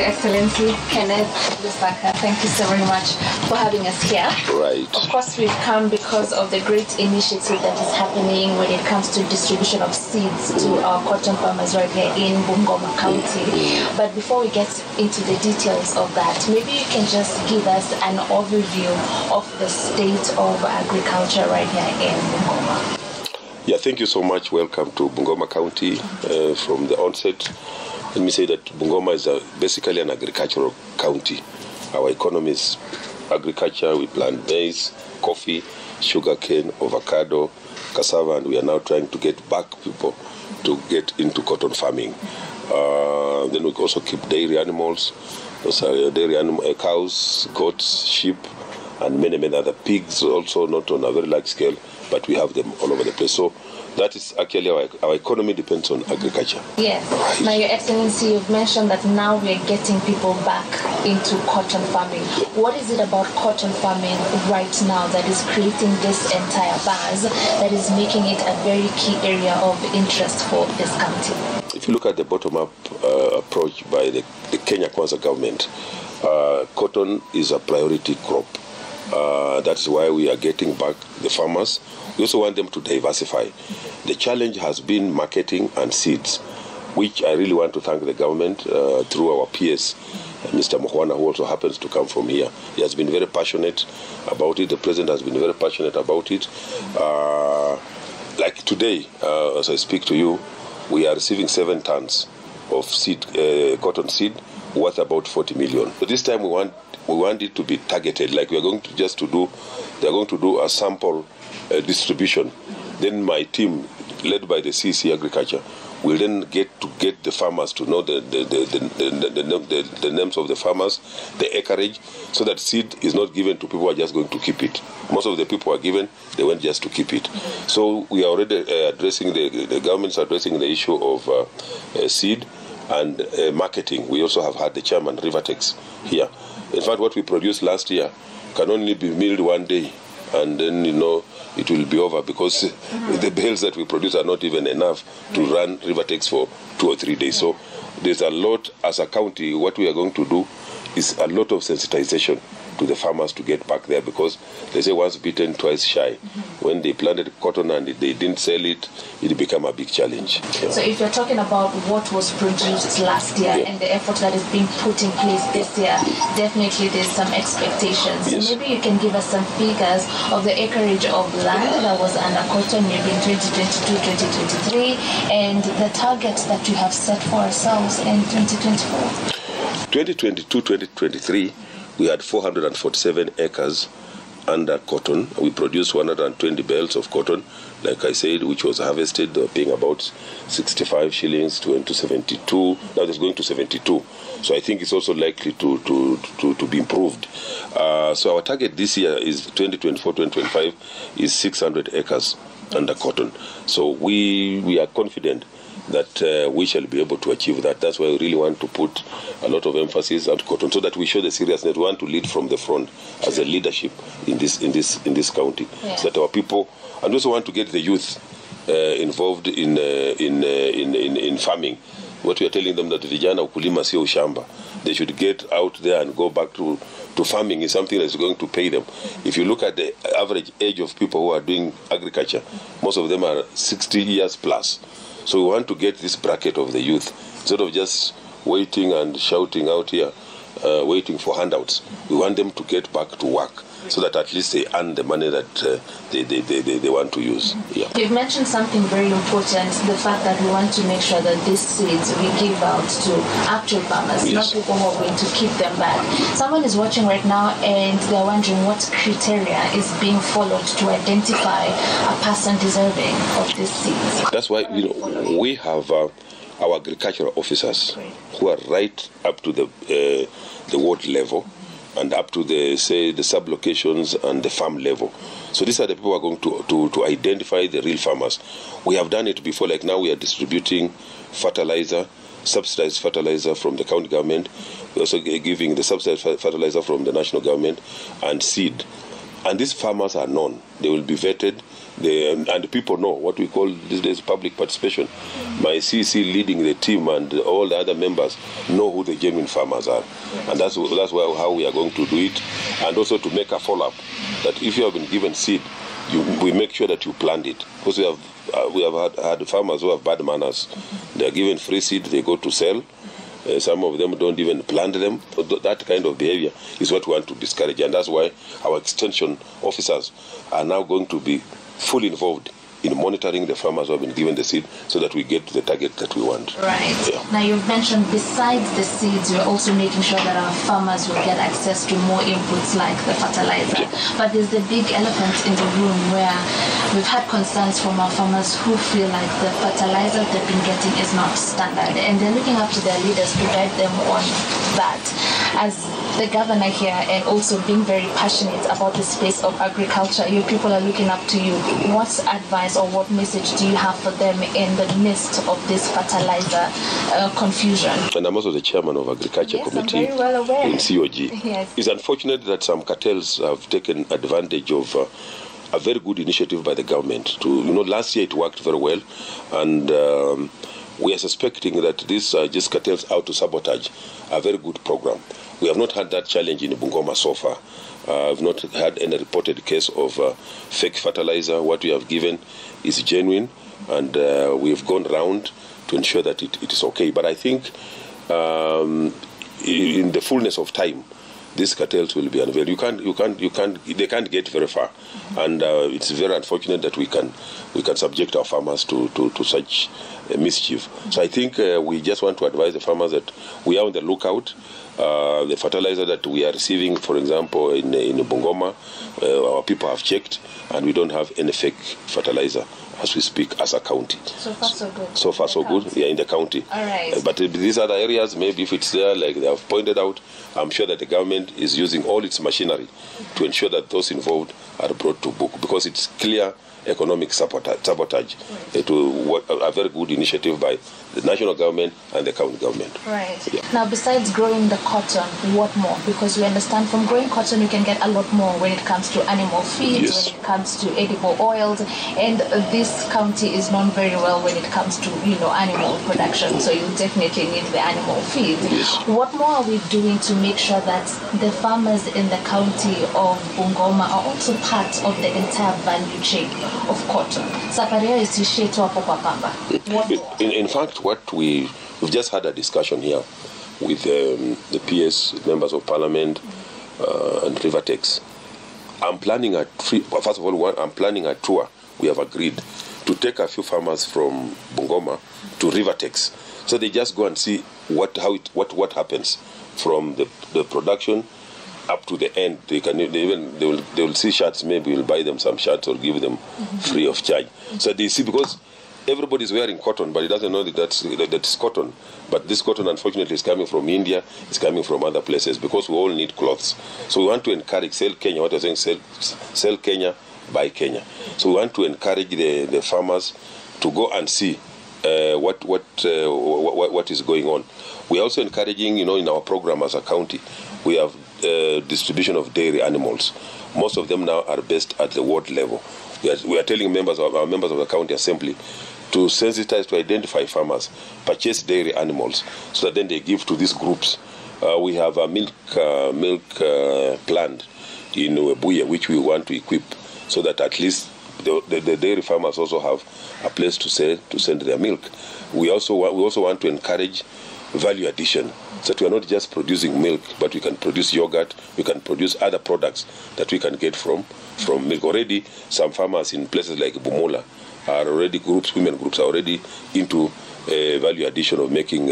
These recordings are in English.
Your Excellency Kenneth Lusaka, thank you so very much for having us here. Right. Of course, we've come because of the great initiative that is happening when it comes to distribution of seeds to our cotton farmers right here in Bungoma County. But before we get into the details of that, maybe you can just give us an overview of the state of agriculture right here in Bungoma. Yeah, thank you so much. Welcome to Bungoma County. From the onset, let me say that Bungoma is basically an agricultural county. Our economy is agriculture. We plant maize, coffee, sugarcane, avocado, cassava, and we are now trying to get back people to get into cotton farming. Then we also keep dairy animals. Those are dairy animals, cows, goats, sheep, and many other pigs also, not on a very large scale, but we have them all over the place. So that is actually our economy depends on agriculture. Yes. Right. Now, Your Excellency, you've mentioned that now we are getting people back into cotton farming. What is it about cotton farming right now that is creating this entire buzz, that is making it a very key area of interest for this county? If you look at the bottom-up approach by the Kenya Kwanza government, cotton is a priority crop. That's why we are getting back the farmers. We also want them to diversify. The challenge has been marketing and seeds, which I really want to thank the government through our PS, Mr. Mohwana, who also happens to come from here. He has been very passionate about it. The president has been very passionate about it. Like today, as I speak to you, we are receiving 7 tons of seed, cotton seed, worth about 40 million. But this time we want it to be targeted. Like we are going to they are going to do a sample distribution. Then my team, led by the CC Agriculture, will then get the farmers to know the names of the farmers, the acreage, so that seed is not given to people who are just going to keep it. Most of the people who are given, they went just to keep it. So we are already addressing, the government's addressing the issue of seed and marketing. We also have had the chairman, Rivertex, here. In fact, what we produced last year can only be milled one day, and then, it will be over because the bales that we produce are not even enough to run Rivertex for 2 or 3 days. So there's a lot, as a county, what we are going to do is a lot of sensitization to the farmers to get back there, because they say once bitten, twice shy. When they planted cotton and they didn't sell it, it became a big challenge. Yeah. So if you're talking about what was produced last year and the effort that is being put in place this year, definitely there's some expectations. Yes. So maybe you can give us some figures of the acreage of land that was under cotton maybe in 2022-2023 and the targets that you have set for ourselves in 2024. 2022-2023, we had 447 acres under cotton. We produced 120 bales of cotton, like I said, which was harvested, paying about 65 shillings to 72. Now it's going to 72. So I think it's also likely to be improved. So our target this year is 2024-2025 is 600 acres under cotton. So we are confident that we shall be able to achieve that. That's why we really want to put a lot of emphasis on cotton, so that we show the seriousness. We want to lead from the front as a leadership in this county, so that our people, and we also want to get the youth involved in farming. What we are telling them, that vijana ukulima sio ushamba. They should get out there and go back to farming. Is something that's going to pay them. If you look at the average age of people who are doing agriculture, most of them are 60 years plus. So we want to get this bracket of the youth, instead of just waiting and shouting out here, waiting for handouts. We want them to get back to work, so that at least they earn the money that they want to use. Yeah. You've mentioned something very important, the fact that we want to make sure that these seeds we give out to actual farmers, not people who are going to keep them back. Someone is watching right now and they're wondering what criteria is being followed to identify a person deserving of these seeds. That's why we have our agricultural officers who are right up to the ward level and up to the sub-locations and the farm level. So these are the people who are going to identify the real farmers. We have done it before, like now we are distributing fertilizer, subsidized fertilizer from the county government. We're also giving the subsidized fertilizer from the national government and seed. And these farmers are known. They will be vetted. And people know what we call these days public participation. My CEC leading the team and all the other members know who the genuine farmers are. And that's how we are going to do it. And also to make a follow-up that if you have been given seed, we make sure that you plant it. Because we have had farmers who have bad manners. They are given free seed, they go to sell. Some of them don't even plant them. That kind of behavior is what we want to discourage. And that's why our extension officers are now going to be fully involved in monitoring the farmers who have been given the seed so that we get to the target that we want. Right. Yeah. Now you've mentioned besides the seeds, you're also making sure that our farmers will get access to more inputs like the fertilizer. Yeah. But there's the big elephant in the room where we've had concerns from our farmers who feel like the fertilizer they've been getting is not standard, and they're looking up to their leaders to guide them on that. As the governor here and also being very passionate about the space of agriculture, your people are looking up to you. What advice or what message do you have for them in the midst of this fertilizer confusion? And I'm also the chairman of Agriculture Committee in COG. Yes. It's unfortunate that some cartels have taken advantage of a very good initiative by the government. Last year it worked very well, and we are suspecting that these just cartels out to sabotage a very good program. We have not had that challenge in Bungoma so far. I've not had any reported case of fake fertilizer. What we have given is genuine, and we have gone round to ensure that it is okay. But I think in the fullness of time, these cartels will be unveiled. They can't get very far, and it's very unfortunate that we can subject our farmers to such mischief. So I think we just want to advise the farmers that we are on the lookout. The fertilizer that we are receiving, for example, in Bungoma, our people have checked, and we don't have any fake fertilizer as we speak as a county. So far, so good. So far, so good. Yeah, in the county. All right. But these other areas, maybe if it's there, like they have pointed out, I'm sure that the government is using all its machinery to ensure that those involved are brought to book, because it's clear economic sabotage to a very good initiative by the national government and the county government. Right. Yeah. Now, besides growing the cotton, what more? Because we understand from growing cotton, you can get a lot more when it comes to animal feeds, yes, when it comes to edible oils, and this county is known very well when it comes to animal production. So you definitely need the animal feed. Yes. What more are we doing to make sure that the farmers in the county of Bungoma are also part of the entire value chain of cotton? In fact, we've just had a discussion here with the PS, members of parliament, and Rivertex. I'm planning I'm planning a tour. We have agreed to take a few farmers from Bungoma to Rivertex, so they just go and see what happens from the production up to the end. They will see shirts. Maybe we'll buy them some shirts or give them free of charge. So they see, because everybody's wearing cotton, but it doesn't know that that's cotton. But this cotton, unfortunately, is coming from India. It's coming from other places, because we all need clothes. So we want to encourage sell Kenya. What I'm saying, sell Kenya, buy Kenya. So we want to encourage the farmers to go and see what is going on. We are also encouraging, in our program as a county, we have distribution of dairy animals. Most of them now are based at the ward level. We are telling our members of the county assembly to sensitize, to identify farmers, purchase dairy animals, so that then they give to these groups. We have a milk plant in Webuye, which we want to equip, so that at least the dairy farmers also have a place to send their milk. We also want to encourage value addition, so that we are not just producing milk, but we can produce yogurt, we can produce other products that we can get from milk. Already, some farmers in places like Bumula are already women groups are already into value addition of making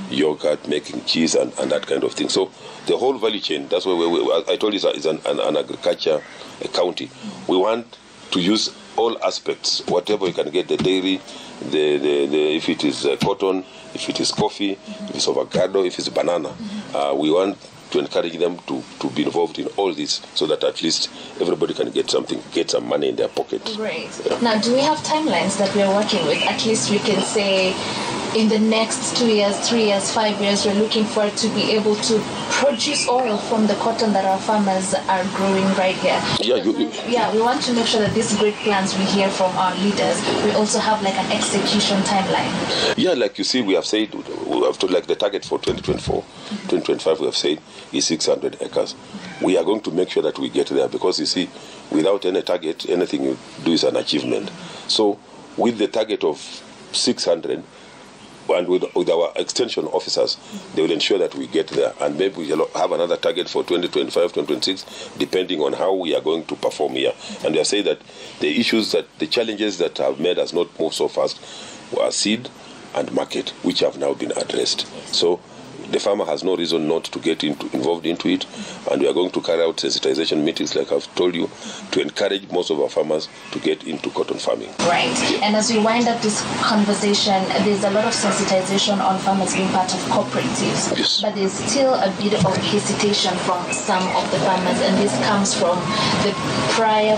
yogurt, making cheese, and that kind of thing. So the whole value chain, that's why I told you is an agriculture county. We want to use all aspects, whatever you can get, the dairy, if it is cotton, if it is coffee, if it's avocado, if it's banana. We want to encourage them to be involved in all this, so that at least everybody can get some money in their pocket. Great. Yeah. Now, do we have timelines that we are working with? At least we can say in the next 2 years, 3 years, 5 years, we're looking for to be able to produce oil from the cotton that our farmers are growing right here. Yeah, we want to make sure that these great plans we hear from our leaders, we also have like an execution timeline. Yeah, like you see, we have said, we have to, like the target for 2024, 2025, we have said is 600 acres. We are going to make sure that we get there, because you see, without any target, anything you do is an achievement. So with the target of 600, and with our extension officers, they will ensure that we get there. And maybe we'll have another target for 2025, 2026, depending on how we are going to perform here. And they say that the challenges that have made us not move so fast were seed and market, which have now been addressed. So the farmer has no reason not to get involved into it, and we are going to carry out sensitization meetings, like I've told you, to encourage most of our farmers to get into cotton farming. Right. Yeah. And as we wind up this conversation, there's a lot of sensitization on farmers being part of cooperatives. Yes. But there's still a bit of hesitation from some of the farmers, and this comes from the prior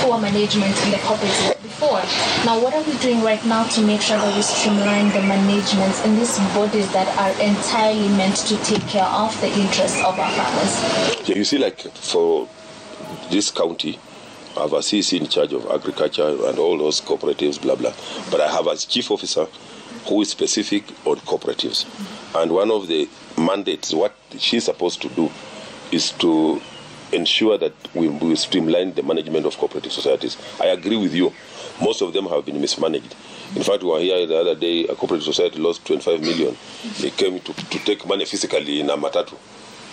poor management in the cooperative before. Now, what are we doing right now to make sure that we streamline the management in these bodies that are entirely meant to take care of the interests of our farmers? Yeah, you see, like for this county, I have a CC in charge of agriculture and all those cooperatives, blah, blah. But I have a chief officer who is specific on cooperatives. And one of the mandates, what she's supposed to do, is to ensure that we streamline the management of cooperative societies. I agree with you. Most of them have been mismanaged. In fact, we were here the other day, a cooperative society lost 25 million. They came to take money physically in a matatu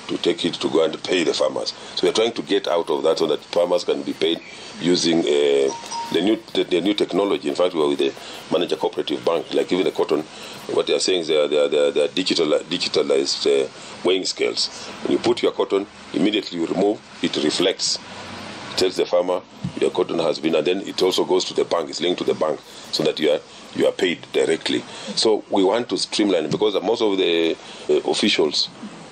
to take it to go and pay the farmers. So we're trying to get out of that so that farmers can be paid using the new technology. In fact, we were with the manager cooperative bank, like even the cotton. What they are saying is they are digitalized weighing scales. When you put your cotton, immediately you remove, it reflects. It tells the farmer your cotton has been, and then it also goes to the bank. It's linked to the bank so that you are paid directly. So we want to streamline, because most of the officials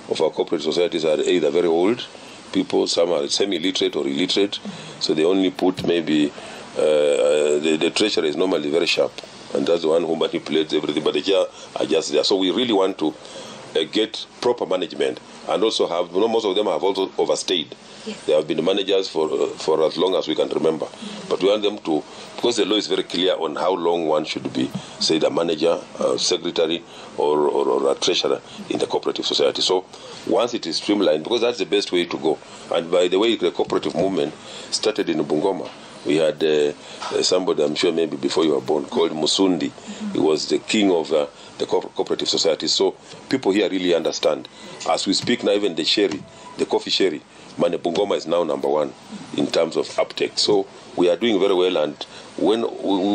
of our cooperative societies are either very old people, some are semi-literate or illiterate, so they only put maybe the treasurer is normally very sharp, and that's the one who manipulates everything, but the chair are just there. So we really want to get proper management, and also have, most of them have also overstayed. Yes. They have been managers for as long as we can remember. But we want them to, because the law is very clear on how long one should be, say, the manager, secretary, or a treasurer in the cooperative society. So once it is streamlined, because that's the best way to go. And by the way, the cooperative movement started in Bungoma. We had somebody, I'm sure maybe before you were born, called Musundi. He was the king of the cooperative society. So people here really understand. As we speak now, even the coffee sherry, Bungoma is now #1 in terms of uptake. So we are doing very well, and when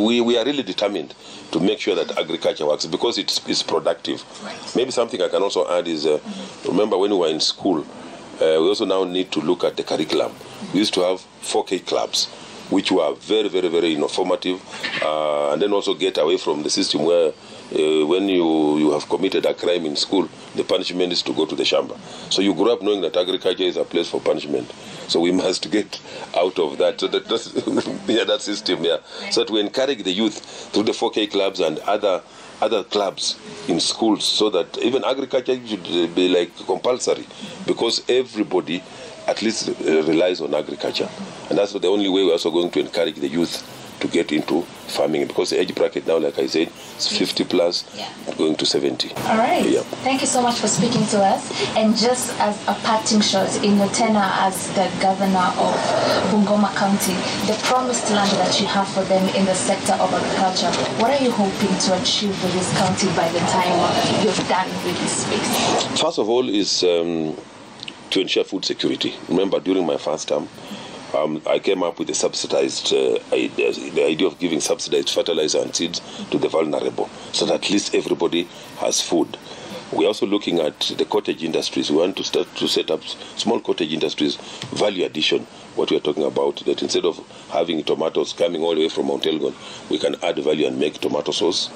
we are really determined to make sure that agriculture works, because it's productive. Right. Maybe something I can also add is, remember when we were in school, we also now need to look at the curriculum. We used to have 4K clubs, which were very, very, very informative, and then also get away from the system where when you have committed a crime in school, the punishment is to go to the shamba. So you grew up knowing that agriculture is a place for punishment. So we must get out of that. So that's that system, yeah. So that we encourage the youth through the 4K clubs and other clubs in schools, so that even agriculture should be like compulsory, because everybody at least relies on agriculture. And that's the only way we're also going to encourage the youth to get into farming, because the age bracket now, like I said, is 50 plus, going to 70. All right. Yeah. Thank you so much for speaking to us. And just as a parting shot, in your tenure as the governor of Bungoma County, the promised land that you have for them in the sector of agriculture, what are you hoping to achieve with this county by the time you're done with this space? First of all is to ensure food security. Remember, during my first term, I came up with the subsidized the idea of giving subsidized fertilizer and seeds to the vulnerable, so that at least everybody has food. We're also looking at the cottage industries. We want to start to set up small cottage industries, value addition, what we are talking about, that instead of having tomatoes coming all the way from Mount Elgon, we can add value and make tomato sauce.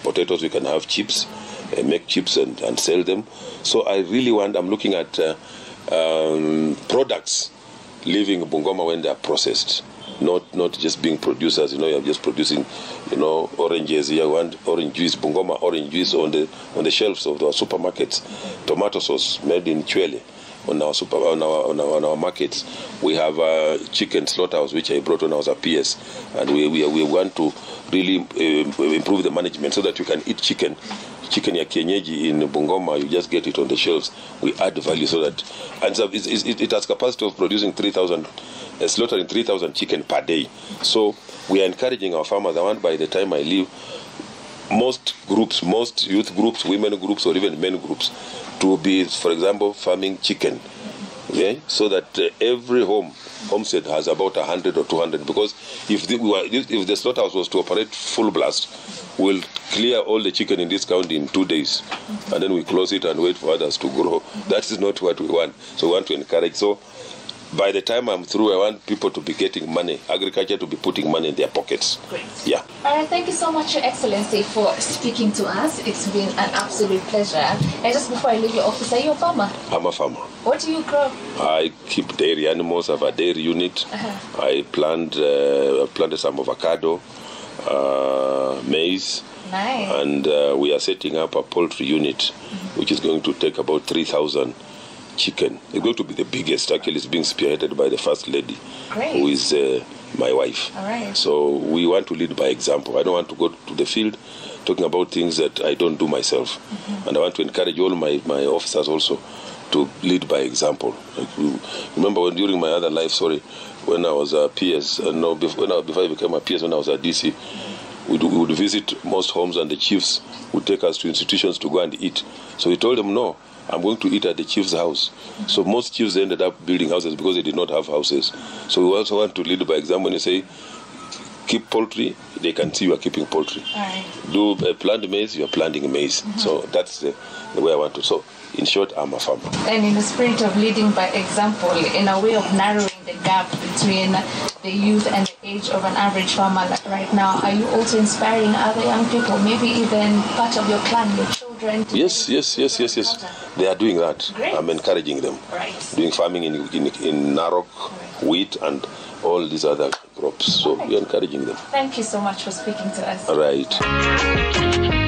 Potatoes, we can have chips, make chips and sell them. So I'm looking at products leaving Bungoma when they are processed. not just being producers. You're just producing, oranges. You want orange juice, Bungoma orange juice on the shelves of our supermarkets. Tomato sauce made in Chwele on our markets. We have a chicken slaughterhouse which I brought when I was a PS, and we want to really improve the management so that you can eat chicken ya kienyeji in Bungoma. You just get it on the shelves. We add value so that, and so it has capacity of producing 3,000, slaughtering 3,000 chicken per day. So we are encouraging our farmers. I want by the time I leave, most youth groups, women groups, or even men groups, to be, for example, farming chicken. Okay? So that every homestead has about 100 or 200. Because if the slaughterhouse was to operate full blast, we'll clear all the chicken in this county in 2 days, and then we close it and wait for others to grow. That is not what we want. So we want to encourage. So by the time I'm through, I want people to be getting money, agriculture to be putting money in their pockets. Great. Yeah. All right, thank you so much, Your Excellency, for speaking to us. It's been an absolute pleasure. And just before I leave your office, are you a farmer? I'm a farmer. What do you grow? I keep dairy animals. I have a dairy unit. I planted some avocado, maize. Nice. And we are setting up a poultry unit, which is going to take about 3,000 chicken. It's going to be the biggest. Actually, it's being spearheaded by the First Lady, Great. who is my wife. All right. So we want to lead by example. I don't want to go to the field talking about things that I don't do myself. And I want to encourage all my officers also to lead by example. Remember during my other life, when I was a PS, before I became a PS, when I was a DC, we would visit most homes, and the chiefs would take us to institutions to go and eat. So we told them, no, I'm going to eat at the chief's house. So most chiefs ended up building houses because they did not have houses. So we also want to lead by example. When you say, keep poultry, they can see you are keeping poultry. Right. Do plant maize, you are planting maize. So that's the way I want to. So in short, I'm a farmer. And in the spirit of leading by example, in a way of narrowing the gap between the youth and the age of an average farmer like right now, are you also inspiring other young people, maybe even part of your clan, your children? Yes. They are doing that. Great. I'm encouraging them. Right. Doing farming in Narok, wheat, and all these other crops. So we're encouraging them. Thank you so much for speaking to us. All right.